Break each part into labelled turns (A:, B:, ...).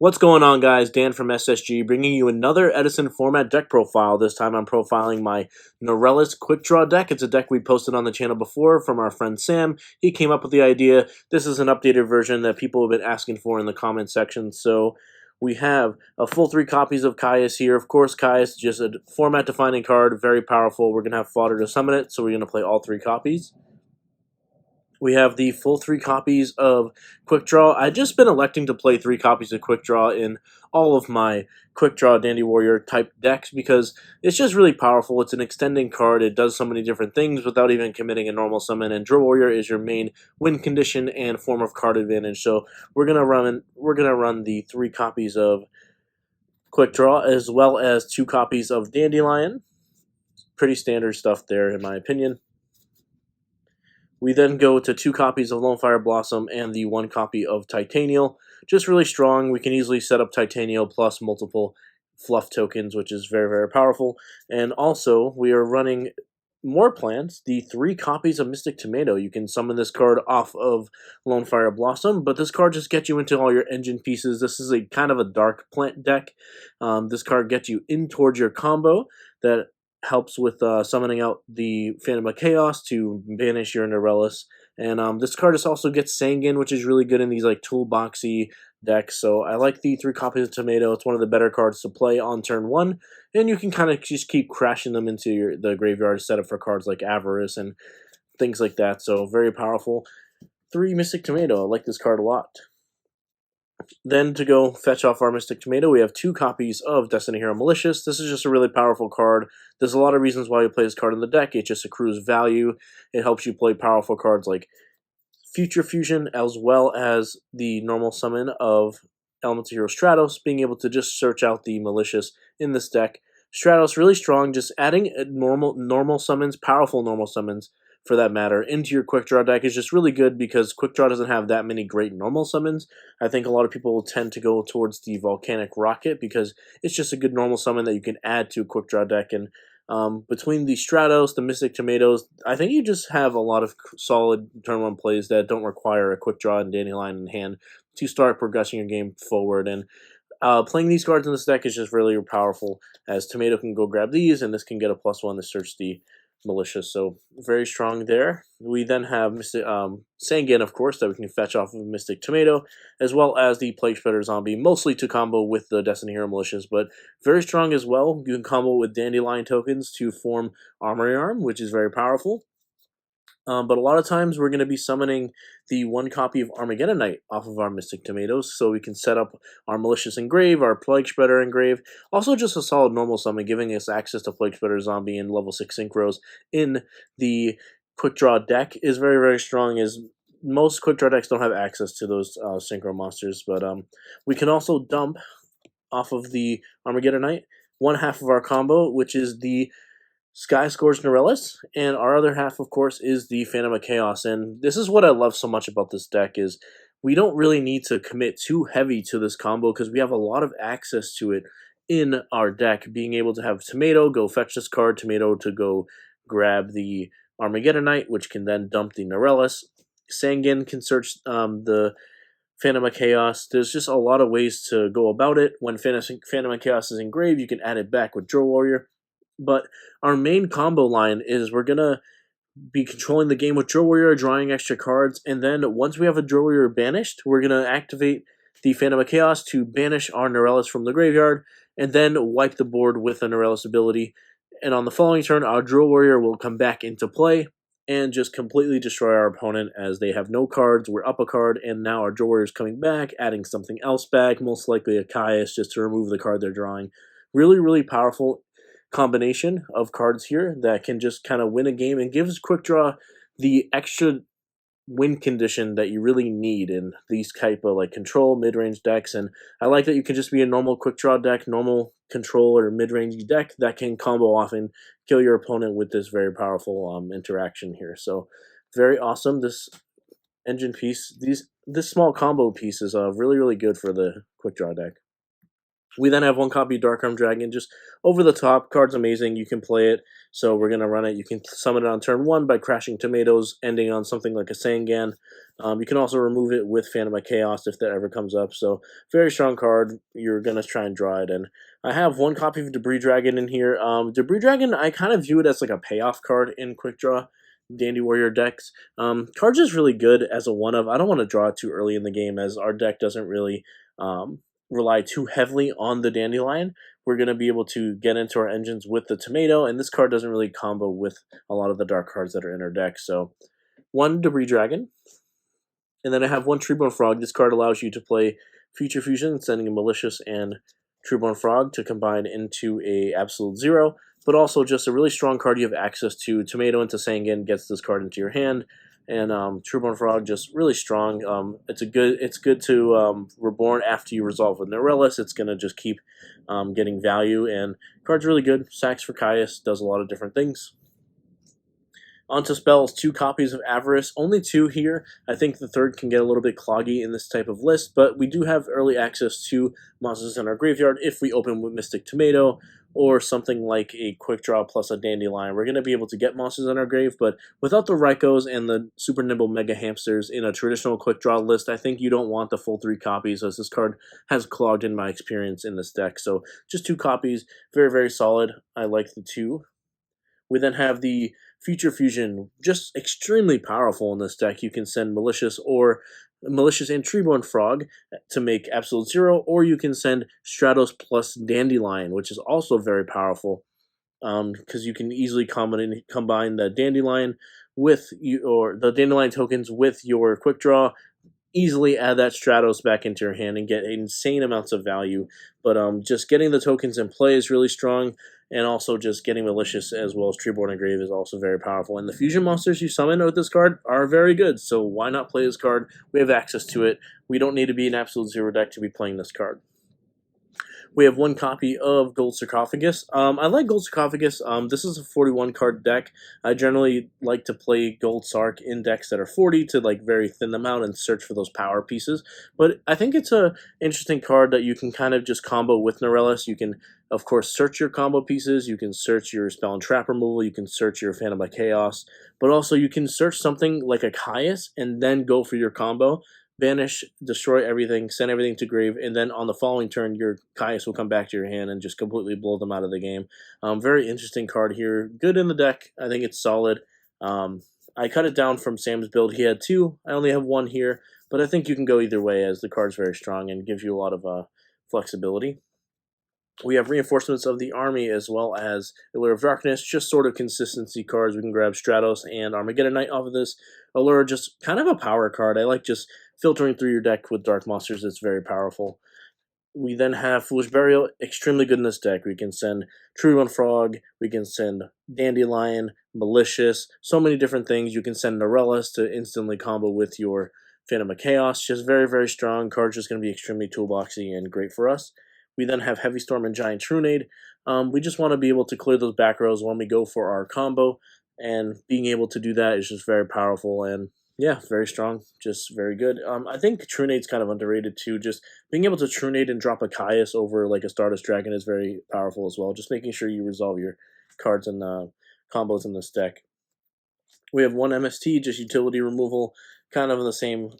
A: What's going on, guys? Dan from SSG bringing you another EDISON format deck profile. This time I'm profiling my Norleras Quickdraw deck. It's a deck we posted on the channel before from our friend Sam. He came up with the idea. This is an updated version that people have been asking for in the comment section. So we have a full 3 copies of Caius here. Of course, Caius is just a format-defining card, very powerful. We're going to have fodder to summon it, so we're going to play all 3 copies. We have the full 3 copies of Quickdraw. I've just been electing to play 3 copies of Quickdraw in all of my Quickdraw Dandy Warrior type decks because it's just really powerful. It's an extending card. It does so many different things without even committing a normal summon. And Draw Warrior is your main win condition and form of card advantage. So we're gonna run the 3 copies of Quickdraw as well as 2 copies of Dandelion. Pretty standard stuff there, in my opinion. We then go to 2 copies of Lonefire Blossom and the 1 copy of Tytannial. Just really strong. We can easily set up Tytannial plus multiple fluff tokens, which is very, very powerful. And also, we are running more plants, the 3 copies of Mystic Tomato. You can summon this card off of Lonefire Blossom, but this card just gets you into all your engine pieces. This is a kind of a dark plant deck. This card gets you in towards your combo that helps with summoning out the Phantom of Chaos to banish your Norleras. And this card just also gets Sangan, which is really good in these like toolboxy decks. So I like the 3 copies of Tomato. It's one of the better cards to play on turn 1. And you can kind of just keep crashing them into the graveyard setup for cards like Avarice and things like that. So very powerful. 3 Mystic Tomato. I like this card a lot. Then to go fetch off our Mystic Tomato, we have 2 copies of Destiny Hero Malicious. This is just a really powerful card. There's a lot of reasons why you play this card in the deck. It just accrues value. It helps you play powerful cards like Future Fusion, as well as the normal summon of Elemental Hero Stratos, being able to just search out the Malicious in this deck. Stratos, really strong, just adding normal summons, powerful normal summons, for that matter, into your Quickdraw deck is just really good because Quickdraw doesn't have that many great normal summons. I think a lot of people will tend to go towards the Volcanic Rocket because it's just a good normal summon that you can add to a Quickdraw deck. And between the Stratos, the Mystic Tomatoes, I think you just have a lot of solid turn 1 plays that don't require a Quickdraw and Dandelion in hand to start progressing your game forward. And playing these cards in this deck is just really powerful, as Tomato can go grab these, and this can get a +1 to search the Malicious, so very strong there. We then have Sangan, of course, that we can fetch off of Mystic Tomato, as well as the plaguespreader zombie, mostly to combo with the Destiny Hero Malicious, but very strong as well. You can combo with Dandelion tokens to form Armory Arm, which is very powerful. But a lot of times we're going to be summoning the 1 copy of Armageddon off of our Mystic Tomatoes, so we can set up our Malicious Engrave, our Plaguespreader Engrave. Also just a solid normal summon, giving us access to Plaguespreader Zombie and level 6 Synchros in the Quickdraw deck is very, very strong, as most Quickdraw decks don't have access to those Synchro monsters. But we can also dump off of the Armageddon 1/2 of our combo, which is the Sky Scourge Norleras, and our other half, of course, is the Phantom of Chaos. And this is what I love so much about this deck is we don't really need to commit too heavy to this combo because we have a lot of access to it in our deck, being able to have Tomato go fetch this card, Tomato to go grab the Armageddon, which can then dump the Norleras. Sangan can search the Phantom of Chaos. There's just a lot of ways to go about it. When Phantom of Chaos is engraved, you can add it back with Draw Warrior. But our main combo line is we're going to be controlling the game with Draw Warrior, drawing extra cards, and then once we have a Draw Warrior banished, we're going to activate the Phantom of Chaos to banish our Norleras from the graveyard, and then wipe the board with a Norleras ability. And on the following turn, our Draw Warrior will come back into play and just completely destroy our opponent as they have no cards. We're up a card, and now our Draw Warrior is coming back, adding something else back, most likely a Caius, just to remove the card they're drawing. Really, really powerful combination of cards here that can just kind of win a game and gives Quickdraw the extra win condition that you really need in these type of like control mid-range decks. And I like that you can just be a normal Quickdraw deck, normal control or mid-range deck that can combo off and kill your opponent with this very powerful interaction here. So very awesome. This engine piece, this small combo piece is really, really good for the Quickdraw deck. We then have one copy of Darkarm Dragon, just over the top. Card's amazing. You can play it, so we're gonna run it. You can summon it on turn 1 by crashing tomatoes, ending on something like a sangan. You can also remove it with Phantom of Chaos if that ever comes up. So very strong card. You're gonna try and draw it. And I have one copy of Debris Dragon in here. Debris Dragon, I kind of view it as like a payoff card in Quick Draw Dandy Warrior decks. Card's just really good as a one of. I don't want to draw it too early in the game, as our deck doesn't really rely too heavily on the dandelion. We're going to be able to get into our engines with the tomato, and this card doesn't really combo with a lot of the dark cards that are in our deck. So one Debris Dragon, and then I have one Treeborn Frog. This card allows you to play Future Fusion, sending a Malicious and Treeborn Frog to combine into a Absolute Zero, but also just a really strong card you have access to. Tomato into Sangan gets this card into your hand, and Treeborn Frog just really strong. It's good to reborn after you resolve with Norleras. It's gonna just keep getting value, and card's really good. Sacks for Caius, does a lot of different things. Onto spells, 2 copies of Avarice, only 2 here. I think the third can get a little bit cloggy in this type of list, but we do have early access to monsters in our graveyard if we open with Mystic Tomato, or something like a Quick Draw plus a Dandelion. We're going to be able to get monsters in our grave, but without the Raikos and the Super Nimble Mega Hamsters in a traditional Quick Draw list, I think you don't want the full 3 copies, as this card has clogged in my experience in this deck. So just 2 copies, very, very solid. I like the 2. We then have the Future Fusion, just extremely powerful in this deck. You can send Malicious and Treeborn Frog to make Absolute Zero, or you can send Stratos plus Dandelion, which is also very powerful, because you can easily combine the Dandelion with or the Dandelion tokens with your Quick Draw. Easily add that Stratos back into your hand and get insane amounts of value. But just getting the tokens in play is really strong, and also just getting Malicious as well as Treeborn and Grave is also very powerful. And the fusion monsters you summon with this card are very good, so why not play this card? We have access to it. We don't need to be an Absolute Zero deck to be playing this card. We have one copy of Gold Sarcophagus. I like Gold Sarcophagus. This is a 41 card deck. I generally like to play Gold Sarc in decks that are 40 to like very thin them out and search for those power pieces. But I think it's a interesting card that you can kind of just combo with Norleras. You can, of course, search your combo pieces. You can search your spell and trap removal. You can search your Phantom of Chaos. But also you can search something like a Caius and then go for your combo. Banish, destroy everything, send everything to grave, and then on the following turn, your Caius will come back to your hand and just completely blow them out of the game. Very interesting card here. Good in the deck. I think it's solid. I cut it down from Sam's build. He had 2. I only have 1 here, but I think you can go either way, as the card's very strong and gives you a lot of flexibility. We have reinforcements of the army as well as Allure of Darkness, just sort of consistency cards. We can grab Stratos and Armageddon Knight off of this. Allure, just kind of a power card. I like just filtering through your deck with dark monsters. It's very powerful. We then have Foolish Burial, extremely good in this deck. We can send Treeborn Frog, we can send Dandelion, Malicious, so many different things. You can send Norleras to instantly combo with your Phantom of Chaos. Just very, very strong. Card's just going to be extremely toolboxy and great for us. We then have Heavy Storm and Giant Trunade. We just want to be able to clear those back rows when we go for our combo, and being able to do that is just very powerful, and yeah, very strong, just very good. I think Trunade's kind of underrated too. Just being able to Trunade and drop a Caius over like a Stardust Dragon is very powerful as well. Just making sure you resolve your cards and combos in this deck. We have one MST, just utility removal, kind of in the same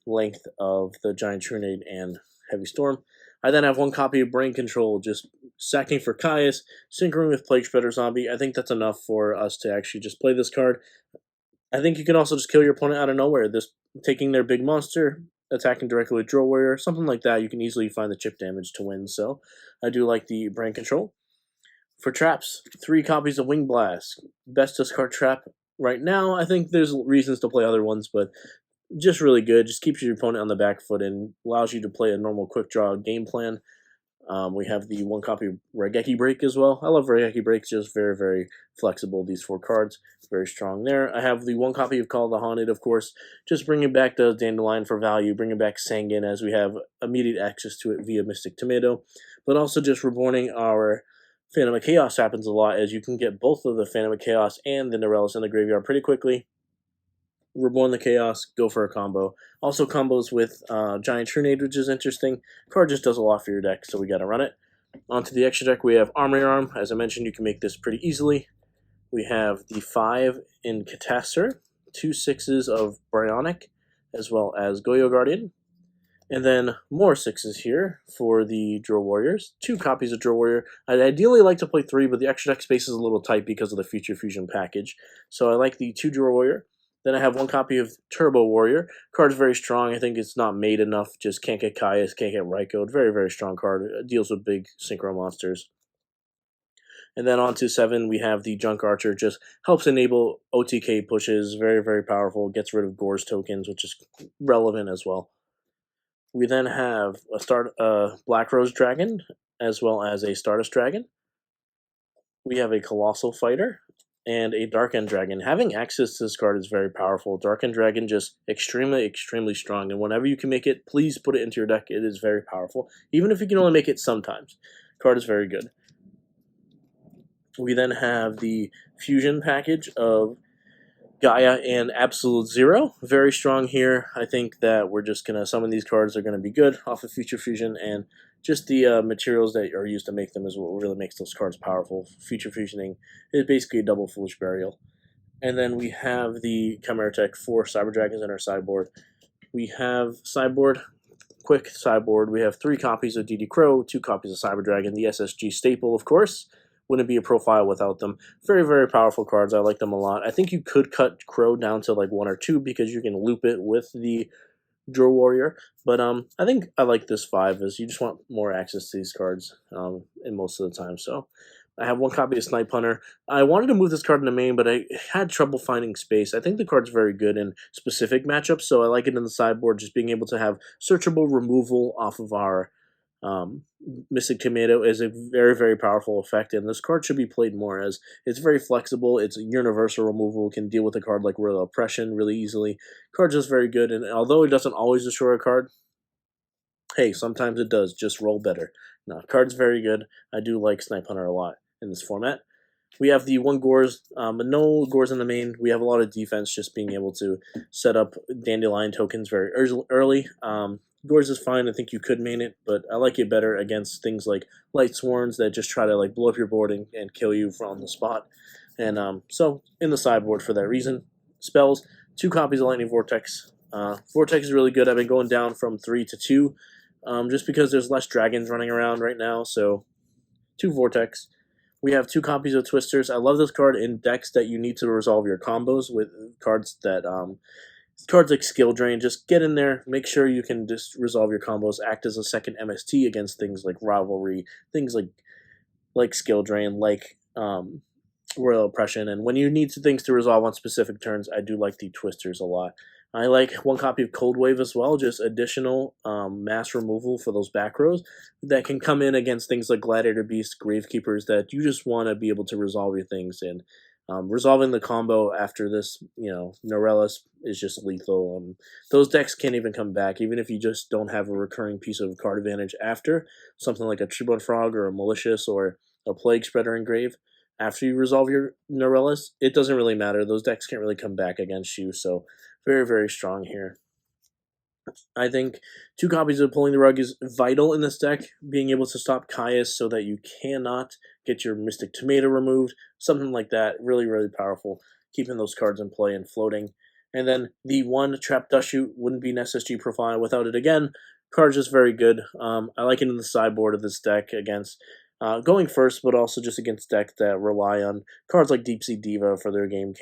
A: length of the Giant Trunade and Heavy Storm. I then have one copy of Brain Control, just sacking for Caius, synchroning with plaguespreader Zombie. I think that's enough for us to actually just play this card. I think you can also just kill your opponent out of nowhere. This taking their big monster, attacking directly with Drill Warrior, something like that. You can easily find the chip damage to win. So I do like the Brain Control. For traps, 3 copies of Wing Blast. Best discard trap right now. I think there's reasons to play other ones, but just really good. Just keeps your opponent on the back foot and allows you to play a normal quick draw game plan. We have the 1 copy of Raigeki Break as well. I love Raigeki Break, just very, very flexible, these 4 cards. Very strong there. I have the 1 copy of Call of the Haunted, of course, just bringing back the Dandelion for value, bringing back Sangan as we have immediate access to it via Mystic Tomato, but also just reborning our Phantom of Chaos happens a lot, as you can get both of the Phantom of Chaos and the Norleras in the graveyard pretty quickly. Reborn the Chaos, go for a combo. Also combos with Giant Trunade, which is interesting. Card just does a lot for your deck, so we gotta run it. Onto the extra deck, we have Armory Arm. As I mentioned, you can make this pretty easily. We have the 5 in Catastor, 2 6s of Brionac, as well as Yugioh Guardian. And then more 6s here for the Draw Warriors. 2 copies of Draw Warrior. I'd ideally like to play 3, but the extra deck space is a little tight because of the Future Fusion package. So I like the 2 Draw Warrior. Then I have 1 copy of Turbo Warrior. Card's very strong. I think it's not made enough. Just can't get Caius, can't get Raigeki. Very, very strong card. It deals with big synchro monsters. And then on to 7, we have the Junk Archer. Just helps enable OTK pushes. Very, very powerful. Gets rid of Gore's tokens, which is relevant as well. We then have a Black Rose Dragon, as well as a Stardust Dragon. We have a Colossal Fighter and a Dark End Dragon. Having access to this card is very powerful. Dark End Dragon just extremely, extremely strong. And whenever you can make it, please put it into your deck. It is very powerful. Even if you can only make it sometimes. Card is very good. We then have the Fusion package of Gaia and Absolute Zero. Very strong here. I think that we're just going to, some of these cards are going to be good off of Future Fusion, and just the materials that are used to make them is what really makes those cards powerful. Future Fusioning is basically a double Foolish Burial. And then we have the Chimera Tech 4 Cyber Dragons in our sideboard. We have sideboard, quick sideboard. We have 3 copies of DD Crow, 2 copies of Cyber Dragon, the SSG staple, of course. Wouldn't be a profile without them. Very, very powerful cards. I like them a lot. I think you could cut Crow down to like 1 or 2 because you can loop it with the Draw Warrior. But I think I like this 5 as you just want more access to these cards in most of the time. So I have 1 copy of Snipe Hunter. I wanted to move this card into main, but I had trouble finding space. I think the card's very good in specific matchups, so I like it in the sideboard, just being able to have searchable removal off of our Mystic Tomato is a very, very powerful effect, and this card should be played more as it's very flexible. It's universal removal, can deal with a card like Royal Oppression really easily. Card's just very good, and although it doesn't always destroy a card, hey, sometimes it does. Just roll better. No, card's very good. I do like Snipe Hunter a lot in this format. We have the 1 Gores, but no Gores in the main. We have a lot of defense, just being able to set up Dandelion tokens very early. Gores is fine. I think you could main it, but I like it better against things like Light Sworns that just try to like blow up your board and kill you from the spot. And so in the sideboard for that reason. Spells, 2 copies of Lightning Vortex. Vortex is really good. I've been going down from 3 to 2 just because there's less dragons running around right now. So 2 Vortex. We have 2 copies of Twisters. I love this card in decks that you need to resolve your combos with cards that cards like Skill Drain. Just get in there, make sure you can just resolve your combos, act as a second MST against things like Rivalry, things like Skill Drain, like Royal Oppression. And when you need things to resolve on specific turns, I do like the Twisters a lot. I like 1 copy of Cold Wave as well, just additional mass removal for those back rows that can come in against things like Gladiator Beast, Gravekeepers, that you just want to be able to resolve your things. And resolving the combo after this, Norleras is just lethal. Those decks can't even come back, even if you just don't have a recurring piece of card advantage after, something like a Treeborn Frog or a Malicious or a Plaguespreader Engrave. After you resolve your Norleras, it doesn't really matter. Those decks can't really come back against you, so very, very strong here. I think 2 copies of Pulling the Rug is vital in this deck, being able to stop Caius so that you cannot get your Mystic Tomato removed, something like that. Really, really powerful, keeping those cards in play and floating. And then the 1 Trap Dust Shoot wouldn't be an SSG profile without it again. Card's just very good. I like it in the sideboard of this deck against going first, but also just against decks that rely on cards like Deep Sea Diva for their game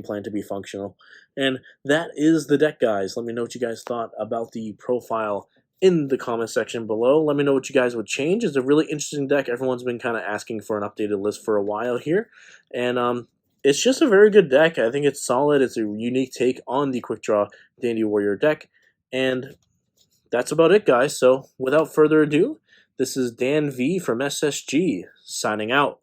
A: plan to be functional. And that is the deck, guys. Let me know what you guys thought about the profile in the comment section below. Let me know what you guys would change. It's a really interesting deck. Everyone's been kind of asking for an updated list for a while here. And it's just a very good deck. I think it's solid. It's a unique take on the Quickdraw Dandy Warrior deck. And that's about it, guys. So without further ado, this is Dan V from SSG signing out.